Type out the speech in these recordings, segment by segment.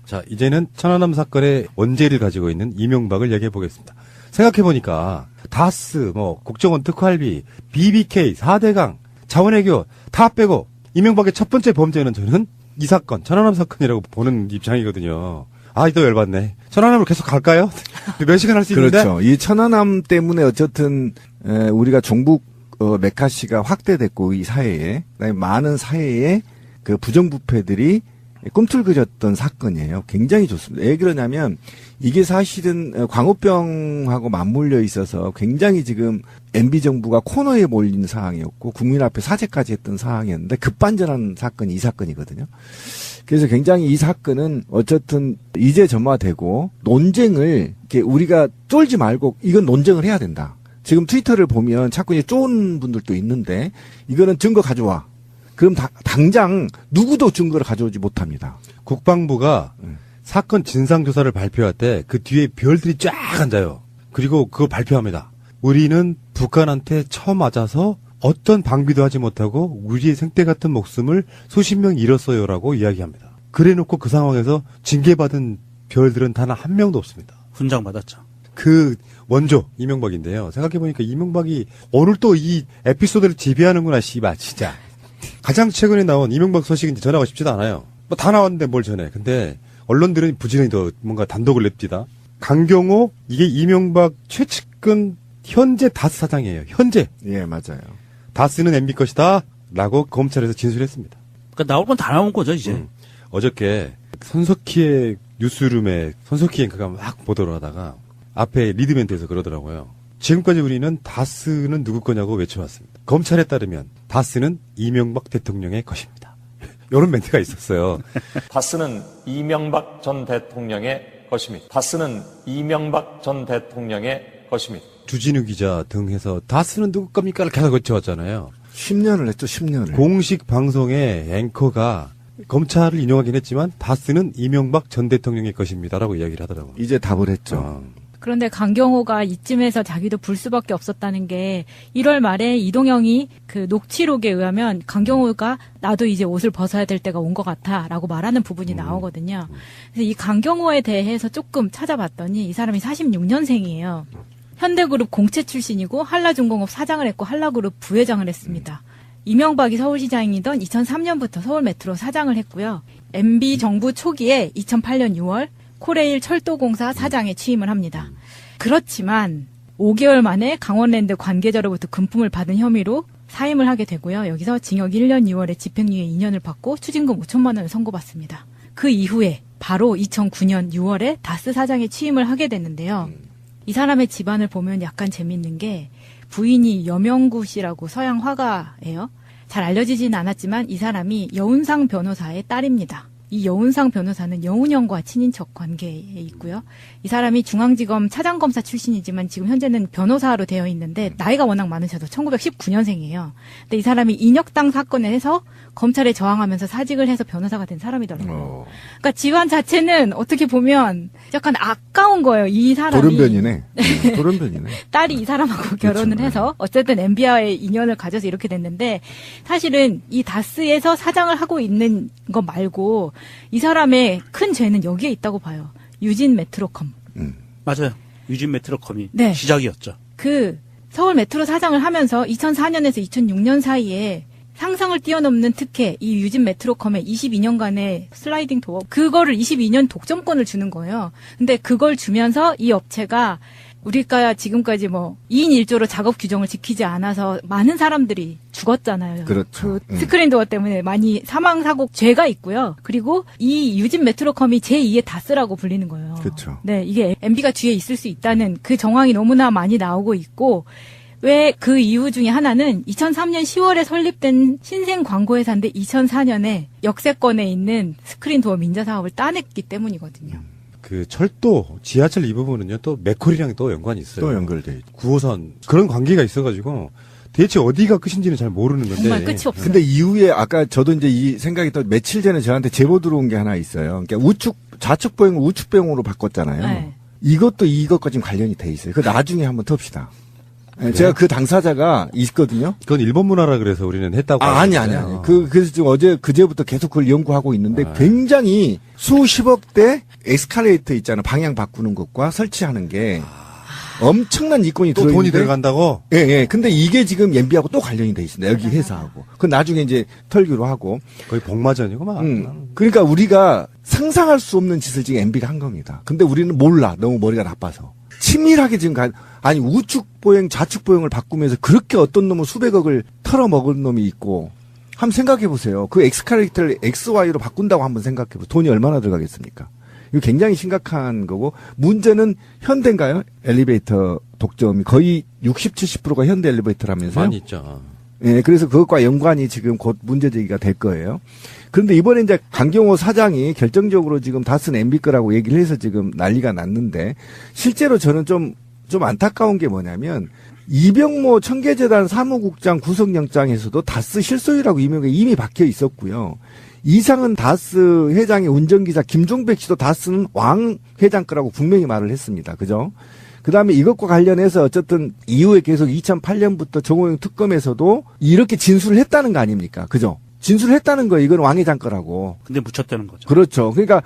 자, 이제는 천안함 사건의 원죄를 가지고 있는 이명박을 얘기해 보겠습니다. 생각해보니까 다스, 국정원 특활비, BBK, 4대강, 자원외교 다 빼고 이명박의 첫 번째 범죄는 저는 이 사건, 천안함 사건이라고 보는 입장이거든요. 또 열받네. 천안함으로 계속 갈까요? 몇 시간 할 수 있는데? 그렇죠. 이 천안함 때문에 어쨌든 우리가 종북 메카시가 확대됐고 이 사회에, 그다음에 많은 사회에 그 부정부패들이 꿈틀거렸던 사건이에요. 굉장히 좋습니다. 왜 그러냐면 이게 사실은 광우병하고 맞물려 있어서 굉장히 지금 MB 정부가 코너에 몰린 상황이었고 국민 앞에 사죄까지 했던 상황이었는데 급반전한 사건이 이 사건이거든요. 그래서 굉장히 이 사건은 어쨌든 이제 점화되고 논쟁을 이렇게 우리가 쫄지 말고 이건 논쟁을 해야 된다. 지금 트위터를 보면 자꾸 이제 쫀 분들도 있는데 이거는 증거 가져와. 그럼 당장 누구도 증거를 가져오지 못합니다. 국방부가 사건 진상조사를 발표할 때 그 뒤에 별들이 쫙 앉아요. 그리고 그거 발표합니다. 우리는 북한한테 쳐맞아서 어떤 방비도 하지 못하고 우리의 생태 같은 목숨을 수십 명 잃었어요라고 이야기합니다. 그래놓고 그 상황에서 징계받은 별들은 단 한 명도 없습니다. 훈장 받았죠. 그 원조 이명박인데요. 생각해보니까 이명박이 오늘 또 이 에피소드를 지배하는구나 씨발 진짜. 가장 최근에 나온 이명박 소식은 전하고 싶지도 않아요. 다 나왔는데 뭘 전해. 근데 언론들은 부지런히 더 뭔가 단독을 냅니다. 강경호 이게 이명박 최측근 현재 다스 사장이에요. 현재. 예, 맞아요. 다스는 MB 것이다 라고 검찰에서 진술했습니다. 그러니까 나올 건 다 나온 거죠 이제. 어저께 손석희의 뉴스룸에 손석희 앵커가 막 보도를 하다가 앞에 리드멘트에서 그러더라고요. 지금까지 우리는 다스는 누구 거냐고 외쳐왔습니다. 검찰에 따르면 다스는 이명박 대통령의 것입니다. 이런 멘트가 있었어요. 다스는 이명박 전 대통령의 것입니다. 다스는 이명박 전 대통령의 것입니다. 주진우 기자 등 해서 다스는 누구 겁니까를 계속 외쳐왔잖아요. 10년을 했죠, 10년을. 공식 방송의 앵커가 검찰을 인용하긴 했지만 다스는 이명박 전 대통령의 것입니다라고 이야기를 하더라고요. 이제 답을 했죠. 그런데 강경호가 이쯤에서 자기도 불 수밖에 없었다는 게 1월 말에 이동영이 그 녹취록에 의하면 강경호가 나도 이제 옷을 벗어야 될 때가 온 것 같아라고 말하는 부분이 나오거든요. 그래서 이 강경호에 대해서 조금 찾아봤더니 이 사람이 46년생이에요. 현대그룹 공채 출신이고 한라중공업 사장을 했고 한라그룹 부회장을 했습니다. 이명박이 서울시장이던 2003년부터 서울메트로 사장을 했고요. MB 정부 초기에 2008년 6월 코레일 철도공사 사장에 취임을 합니다. 그렇지만 5개월 만에 강원랜드 관계자로부터 금품을 받은 혐의로 사임을 하게 되고요. 여기서 징역 1년 2월에 집행유예 2년을 받고 추징금 5천만 원을 선고받습니다. 그 이후에 바로 2009년 6월에 다스 사장에 취임을 하게 됐는데요. 이 사람의 집안을 보면 약간 재밌는 게 부인이 여명구 씨라고 서양 화가예요. 잘 알려지진 않았지만 이 사람이 여운상 변호사의 딸입니다. 이 여운상 변호사는 여운형과 친인척 관계에 있고요. 이 사람이 중앙지검 차장검사 출신이지만 지금 현재는 변호사로 되어 있는데 나이가 워낙 많으셔서 1919년생이에요. 근데 이 사람이 인혁당 사건에 해서 검찰에 저항하면서 사직을 해서 변호사가 된 사람이더라고요. 그러니까 집안 자체는 어떻게 보면 약간 아까운 거예요. 이 사람이. 돌연변이네. 돌연변이네. 딸이 이 사람하고 결혼을 그렇죠. 해서 어쨌든 MB와의 인연을 가져서 이렇게 됐는데 사실은 이 다스에서 사장을 하고 있는 거 말고 이 사람의 큰 죄는 여기에 있다고 봐요. 유진 메트로컴. 맞아요. 유진 메트로컴이 네. 시작이었죠. 그 서울 메트로 사장을 하면서 2004년에서 2006년 사이에 상상을 뛰어넘는 특혜, 이 유진 메트로컴의 22년간의 슬라이딩 도어, 그거를 22년 독점권을 주는 거예요. 근데 그걸 주면서 이 업체가 우리가 지금까지 2인 1조로 작업 규정을 지키지 않아서 많은 사람들이 죽었잖아요. 그렇죠. 그 스크린 도어 때문에 많이 사망 사고 죄가 있고요. 그리고 이 유진 메트로컴이 제2의 다스라고 불리는 거예요. 그렇죠. 네, 이게 MB가 뒤에 있을 수 있다는 그 정황이 너무나 많이 나오고 있고 왜 그 이유 중에 하나는 2003년 10월에 설립된 신생 광고회사인데 2004년에 역세권에 있는 스크린 도어 민자 사업을 따냈기 때문이거든요. 그 철도, 지하철 이 부분은요, 또 맥콜이랑 또 연관이 있어요. 또 연결돼 있죠. 9호선. 그런 관계가 있어가지고, 대체 어디가 끝인지는 잘 모르는 건데. 정말 끝이 없어요. 근데 이후에 아까 저도 이제 이 생각이 또 며칠 전에 저한테 제보 들어온 게 하나 있어요. 그러니까 좌측 보행을 우측 보행으로 바꿨잖아요. 네. 이것도 이것과 지금 관련이 돼 있어요. 그 나중에 한번 텁시다. 예, 제가 그 당사자가 있거든요. 그건 일본 문화라 그래서 우리는 했다고. 아니. 하잖아요. 그래서 지금 그제부터 계속 그걸 연구하고 있는데 아. 굉장히 수십억 대 에스컬레이터 있잖아. 방향 바꾸는 것과 설치하는 게 엄청난 이권이 또 들어있는데. 돈이 들어간다고? 예. 근데 이게 지금 MB하고 또 관련이 돼 있습니다. 여기 회사하고. 그 나중에 이제 털기로 하고. 거의 복마전이구만. 그러니까 우리가 상상할 수 없는 짓을 지금 MB가 한 겁니다. 근데 우리는 몰라. 너무 머리가 나빠서. 치밀하게 지금 아니 우측 보행 좌측 보행을 바꾸면서 그렇게 어떤 놈은 수백억을 털어먹은 놈이 있고 한번 생각해 보세요. 그 엑스컬레이터를 XY로 바꾼다고 한번 생각해 보세요. 돈이 얼마나 들어가겠습니까? 이거 굉장히 심각한 거고 문제는 현대인가요? 엘리베이터 독점이 거의 60, 70%가 현대 엘리베이터라면서요? 많이 있죠. 예, 그래서 그것과 연관이 지금 곧 문제 제기가 될 거예요. 그런데 이번에 이제 강경호 사장이 결정적으로 지금 다스는 MB 거라고 얘기를 해서 지금 난리가 났는데 실제로 저는 좀 안타까운 게 뭐냐면 이병모 청계재단 사무국장 구속영장에서도 다스 실소유라고 이미 박혀 있었고요. 이상은 다스 회장의 운전기사 김종백 씨도 다스는 왕 회장 거라고 분명히 말을 했습니다. 그죠? 그 다음에 이것과 관련해서 어쨌든 이후에 계속 2008년부터 정호영 특검에서도 이렇게 진술을 했다는 거 아닙니까? 그죠? 진술을 했다는 거예요. 이건 왕 회장 거라고. 근데 묻혔다는 거죠. 그렇죠. 그러니까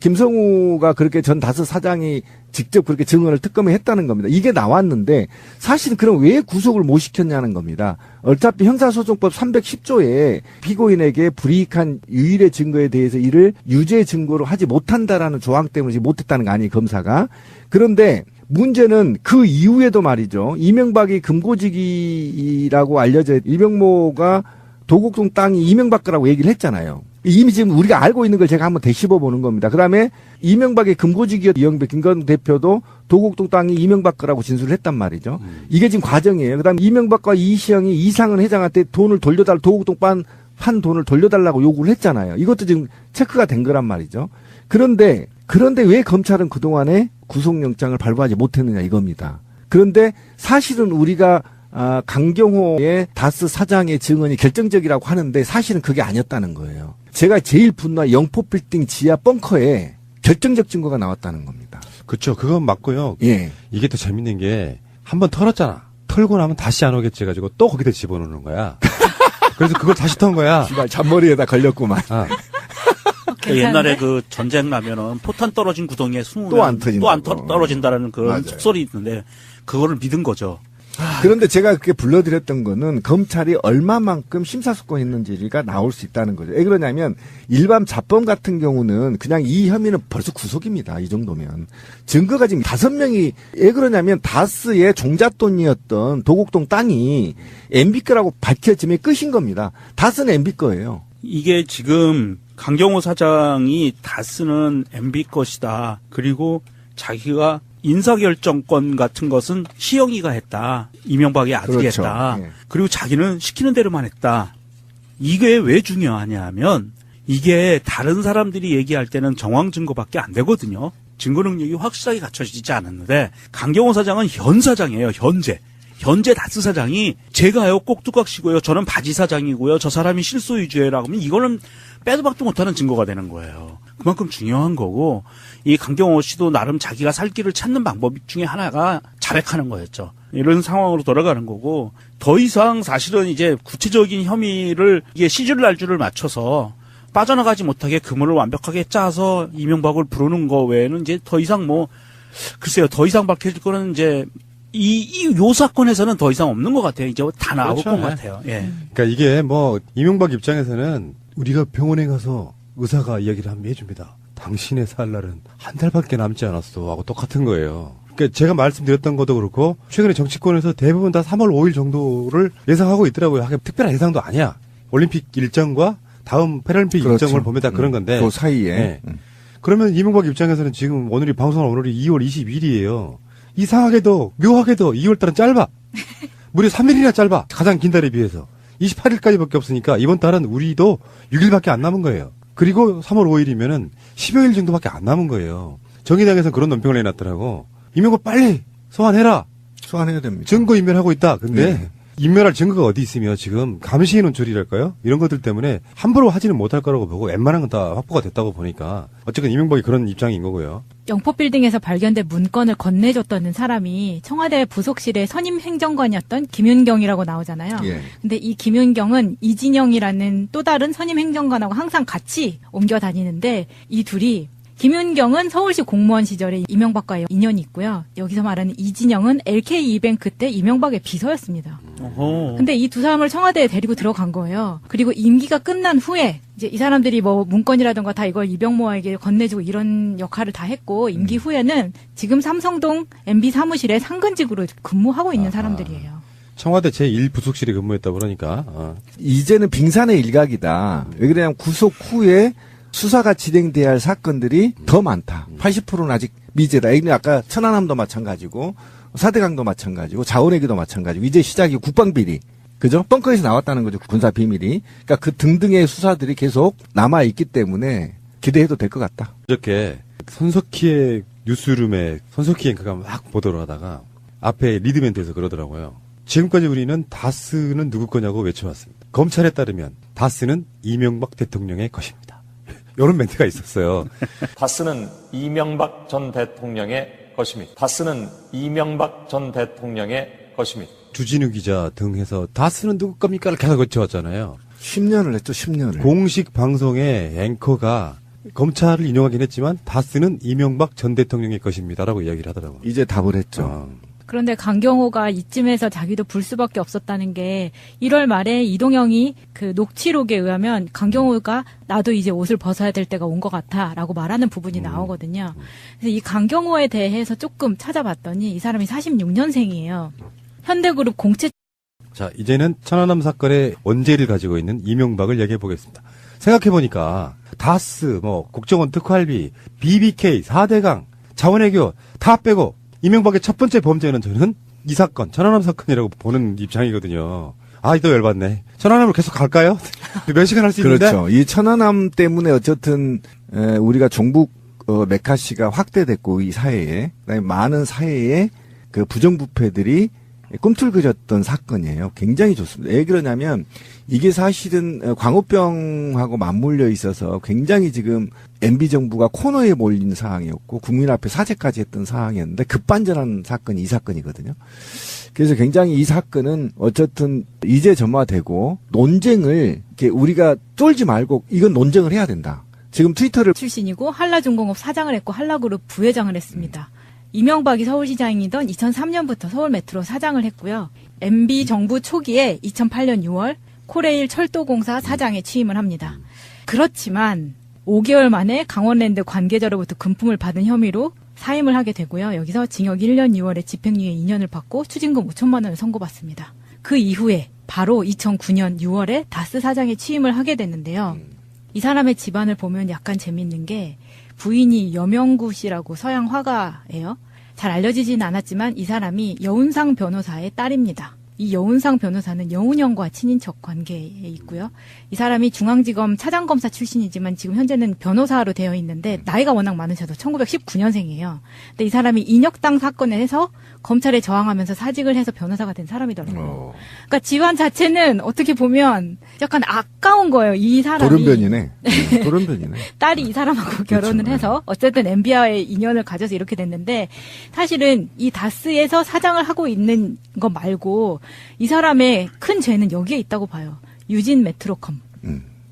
김성우가 그렇게 전 다스 사장이 직접 그렇게 증언을 특검에 했다는 겁니다. 이게 나왔는데 사실은 그럼 왜 구속을 못 시켰냐는 겁니다. 어차피 형사소송법 310조에 피고인에게 불이익한 유일의 증거에 대해서 이를 유죄 증거로 하지 못한다라는 조항 때문에 못했다는 거 아니에요, 검사가. 그런데 문제는 그 이후에도 말이죠. 이명박이 금고지기라고 알려져 이병모가 도곡동 땅이 이명박 거라고 얘기를 했잖아요. 이미 지금 우리가 알고 있는 걸 제가 한번 되씹어 보는 겁니다. 그 다음에 이명박의 금고지기였던 이영배 김건 대표도 도곡동 땅이 이명박 거라고 진술을 했단 말이죠. 이게 지금 과정이에요. 그 다음에 이명박과 이시영이 이상은 회장한테 돈을 도곡동 판 돈을 돌려달라고 요구를 했잖아요. 이것도 지금 체크가 된 거란 말이죠. 그런데 왜 검찰은 그동안에 구속영장을 발부하지 못했느냐 이겁니다. 그런데 사실은 우리가 강경호의 다스 사장의 증언이 결정적이라고 하는데 사실은 그게 아니었다는 거예요. 제가 제일 분노한 영포빌딩 지하 벙커에 결정적 증거가 나왔다는 겁니다. 그렇죠. 그건 맞고요. 예. 이게 또 재밌는 게 한 번 털었잖아. 털고 나면 다시 안 오겠지 해가지고 또 거기다 집어넣는 거야. 그래서 그걸 다시 턴 거야. 정말 잔머리에다 걸렸구만. 아, 그러니까 옛날에 그 전쟁 나면은 포탄 떨어진 구덩이에 숨으면 또안 터진다고. 떨어진다라는 그런 맞아요. 속설이 있는데 그거를 믿은 거죠. 그런데 제가 그렇게 불러드렸던 거는 검찰이 얼마만큼 심사숙고했는지가 나올 수 있다는 거죠. 왜 그러냐면 일반 자범 같은 경우는 그냥 이 혐의는 벌써 구속입니다. 이 정도면. 증거가 지금 5명이 왜 그러냐면 다스의 종잣돈이었던 도곡동 땅이 MB 거라고 밝혀지면 끝인 겁니다. 다스는 MB 거예요. 이게 지금 강경호 사장이 다스는 MB 것이다. 그리고 자기가 인사결정권 같은 것은 시영이가 했다. 이명박의 아들이 그렇죠. 했다. 예. 그리고 자기는 시키는 대로만 했다. 이게 왜 중요하냐 하면 이게 다른 사람들이 얘기할 때는 정황 증거밖에 안 되거든요. 증거 능력이 확실하게 갖춰지지 않았는데 강경호 사장은 현 사장이에요. 현재 다스 사장이 제가요 꼭두각시고요. 저는 바지 사장이고요. 저 사람이 실소유주예라고 하면 이거는 빼도 박도 못하는 증거가 되는 거예요. 그만큼 중요한 거고 이 강경호 씨도 나름 자기가 살 길을 찾는 방법 중에 하나가 자백하는 거였죠. 이런 상황으로 돌아가는 거고 더 이상 사실은 이제 구체적인 혐의를 이게 시줄 날줄을 맞춰서 빠져나가지 못하게 그물을 완벽하게 짜서 이명박을 부르는 거 외에는 이제 더 이상 글쎄요 더 이상 밝혀질 거는 이제 요 사건에서는 더 이상 없는 것 같아요. 이제 다 나올 그렇죠. 것 같아요. 예. 그러니까 이게 이명박 입장에서는 우리가 병원에 가서 의사가 이야기를 한번 해줍니다. 당신의 살 날은 한 달밖에 남지 않았어 하고 똑같은 거예요. 그러니까 제가 말씀드렸던 것도 그렇고 최근에 정치권에서 대부분 다 3월 5일 정도를 예상하고 있더라고요. 하긴 특별한 예상도 아니야. 올림픽 일정과 다음 패럴림픽 그렇죠. 일정을 보면 다 그런 건데. 그 사이에. 네. 그러면 이명박 입장에서는 지금 방송한 오늘이 2월 20일이에요. 이상하게도 묘하게도 2월달은 짧아. 무려 3일이나 짧아. 가장 긴 달에 비해서. 28일까지밖에 없으니까 이번 달은 우리도 6일밖에 안 남은 거예요. 그리고 3월 5일이면은 10여일 정도밖에 안 남은 거예요. 정의당에서 그런 논평을 내놨더라고. 이명박 빨리 소환해라. 소환해야 됩니다. 증거 인멸하고 있다. 근데 네. 인멸할 증거가 어디 있으며 지금 감시의 논술이랄까요? 이런 것들 때문에 함부로 하지는 못할 거라고 보고 웬만한 건 다 확보가 됐다고 보니까 어쨌든 이명박이 그런 입장인 거고요. 영포빌딩에서 발견된 문건을 건네줬던 사람이 청와대 부속실의 선임 행정관이었던 김윤경이라고 나오잖아요. 예. 근데 이 김윤경은 이진영이라는 또 다른 선임 행정관하고 항상 같이 옮겨 다니는데 이 둘이 김윤경은 서울시 공무원 시절에 이명박과 인연이 있고요. 여기서 말하는 이진영은 LK 이뱅크 때 이명박의 비서였습니다. 어허. 근데 이 두 사람을 청와대에 데리고 들어간 거예요. 그리고 임기가 끝난 후에 이제 이 사람들이 뭐 문건이라든가 다 이걸 이병모에게 건네주고 이런 역할을 다 했고 임기 후에는 지금 삼성동 MB 사무실에 상근직으로 근무하고 있는 사람들이에요. 청와대 제1부속실에 근무했다 그러니까 이제는 빙산의 일각이다. 왜 그러냐면 구속 후에 수사가 진행돼야 할 사건들이 더 많다. 80%는 아직 미제다. 이게 아까 천안함도 마찬가지고 사대강도 마찬가지고 자원외교도 마찬가지고 이제 시작이 국방비리. 그죠? 벙커에서 나왔다는 거죠. 군사 비밀이. 그러니까 그 등등의 수사들이 계속 남아 있기 때문에 기대해도 될 것 같다. 어저께 손석희의 뉴스룸에 손석희 앵커가 막 보도를 하다가 앞에 리드멘트에서 그러더라고요. 지금까지 우리는 다스는 누구 거냐고 외쳐왔습니다. 검찰에 따르면 다스는 이명박 대통령의 것입니다. 이런 멘트가 있었어요. 다스는 이명박 전 대통령의 것입니다. 다스는 이명박 전 대통령의 것입니다. 주진우 기자 등 해서 다스는 누구 겁니까를 계속 외쳐왔잖아요. 10년을 했죠, 10년을. 공식 방송의 앵커가 검찰을 인용하긴 했지만 다스는 이명박 전 대통령의 것입니다라고 이야기를 하더라고요. 이제 답을 했죠. 그런데 강경호가 이쯤에서 자기도 볼 수밖에 없었다는 게 1월 말에 이동영이 그 녹취록에 의하면 강경호가 나도 이제 옷을 벗어야 될 때가 온 것 같아라고 말하는 부분이 나오거든요. 그래서 이 강경호에 대해서 조금 찾아봤더니 이 사람이 46년생이에요. 현대그룹 공채. 자, 이제는 천안함 사건의 원죄를 가지고 있는 이명박을 얘기해 보겠습니다. 생각해보니까 다스, 국정원 특활비, BBK, 4대강, 자원외교 다 빼고 이명박의 첫 번째 범죄는 저는 이 사건, 천안함 사건이라고 보는 입장이거든요. 또 열받네. 천안함으로 계속 갈까요? 몇 시간 할 수 있는데? 그렇죠. 이 천안함 때문에 어쨌든 우리가 종북 메카시가 확대됐고 이 사회에 그다음에 많은 사회에 그 부정부패들이 꿈틀거렸던 사건이에요. 굉장히 좋습니다. 왜 그러냐면 이게 사실은 광우병하고 맞물려 있어서 굉장히 지금 MB 정부가 코너에 몰린 상황이었고 국민 앞에 사죄까지 했던 상황이었는데 급반전한 사건이 이 사건이거든요. 그래서 굉장히 이 사건은 어쨌든 이제 점화되고 논쟁을 이렇게 우리가 쫄지 말고 이건 논쟁을 해야 된다. 지금 트위터를 출신이고 한라중공업 사장을 했고 한라그룹 부회장을 했습니다. 이명박이 서울시장이던 2003년부터 서울메트로 사장을 했고요. MB 정부 초기에 2008년 6월 코레일 철도공사 사장에 취임을 합니다. 그렇지만 5개월 만에 강원랜드 관계자로부터 금품을 받은 혐의로 사임을 하게 되고요. 여기서 징역 1년 2월에 집행유예 2년을 받고 추징금 5천만 원을 선고받습니다. 그 이후에 바로 2009년 6월에 다스 사장에 취임을 하게 됐는데요. 이 사람의 집안을 보면 약간 재밌는 게 부인이 여명구 씨라고 서양 화가예요. 잘 알려지진 않았지만 이 사람이 여운상 변호사의 딸입니다. 이 여운상 변호사는 여운형과 친인척 관계에 있고요. 이 사람이 중앙지검 차장검사 출신이지만 지금 현재는 변호사로 되어 있는데 나이가 워낙 많으셔서 1919년생이에요. 근데 이 사람이 인혁당 사건에 해서 검찰에 저항하면서 사직을 해서 변호사가 된 사람이더라고요. 그러니까 집안 자체는 어떻게 보면 약간 아까운 거예요. 이 사람이. 돌연변이네. 돌연변이네. 딸이 이 사람하고 결혼을 그렇죠. 해서 어쨌든 MB와의 인연을 가져서 이렇게 됐는데 사실은 이 다스에서 사장을 하고 있는 거 말고 이 사람의 큰 죄는 여기에 있다고 봐요. 유진 메트로컴.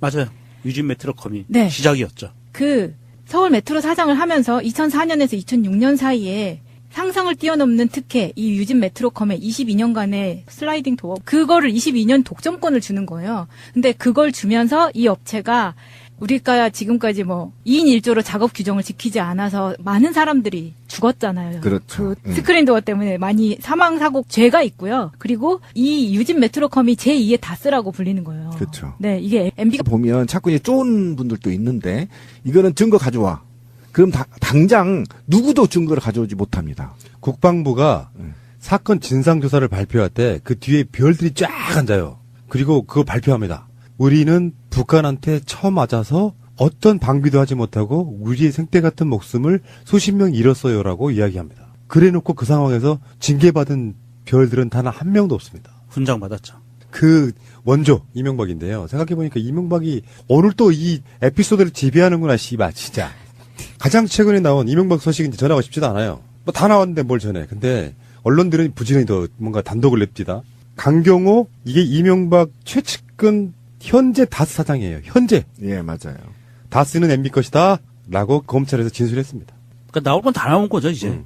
맞아요. 유진 메트로컴이 네. 시작이었죠. 그 서울 메트로 사장을 하면서 2004년에서 2006년 사이에 상상을 뛰어넘는 특혜, 이 유진 메트로컴의 22년간의 슬라이딩 도어, 그거를 22년 독점권을 주는 거예요. 근데 그걸 주면서 이 업체가 우리가 지금까지 2인 1조로 작업 규정을 지키지 않아서 많은 사람들이 죽었잖아요. 그렇죠. 그 스크린 도어 때문에 많이 사망 사고 죄가 있고요. 그리고 이 유진 메트로컴이 제2의 다스라고 불리는 거예요. 그렇죠. 네, 이게 MB가 보면 자꾸 이제 쫀 분들도 있는데 이거는 증거 가져와. 그럼 당장 누구도 증거를 가져오지 못합니다. 국방부가 사건 진상조사를 발표할 때 그 뒤에 별들이 쫙 앉아요. 그리고 그거 발표합니다. 우리는 북한한테 쳐맞아서 어떤 방비도 하지 못하고 우리의 생태 같은 목숨을 수십 명 잃었어요라고 이야기합니다. 그래놓고 그 상황에서 징계받은 별들은 단 한 명도 없습니다. 훈장 받았죠. 그 원조 이명박인데요. 생각해보니까 이명박이 오늘 또 이 에피소드를 지배하는구나. 씨발 진짜. 가장 최근에 나온 이명박 소식은 이제 전하고 싶지도 않아요. 뭐 다 나왔는데 뭘 전해. 근데 언론들은 부지런히 더 뭔가 단독을 냅디다. 강경호 이게 이명박 최측근 현재 다스 사장이에요. 현재 예, 맞아요. 다스는 MB 것이다 라고 검찰에서 진술했습니다. 그러니까 나올 건 다 나온 거죠 이제.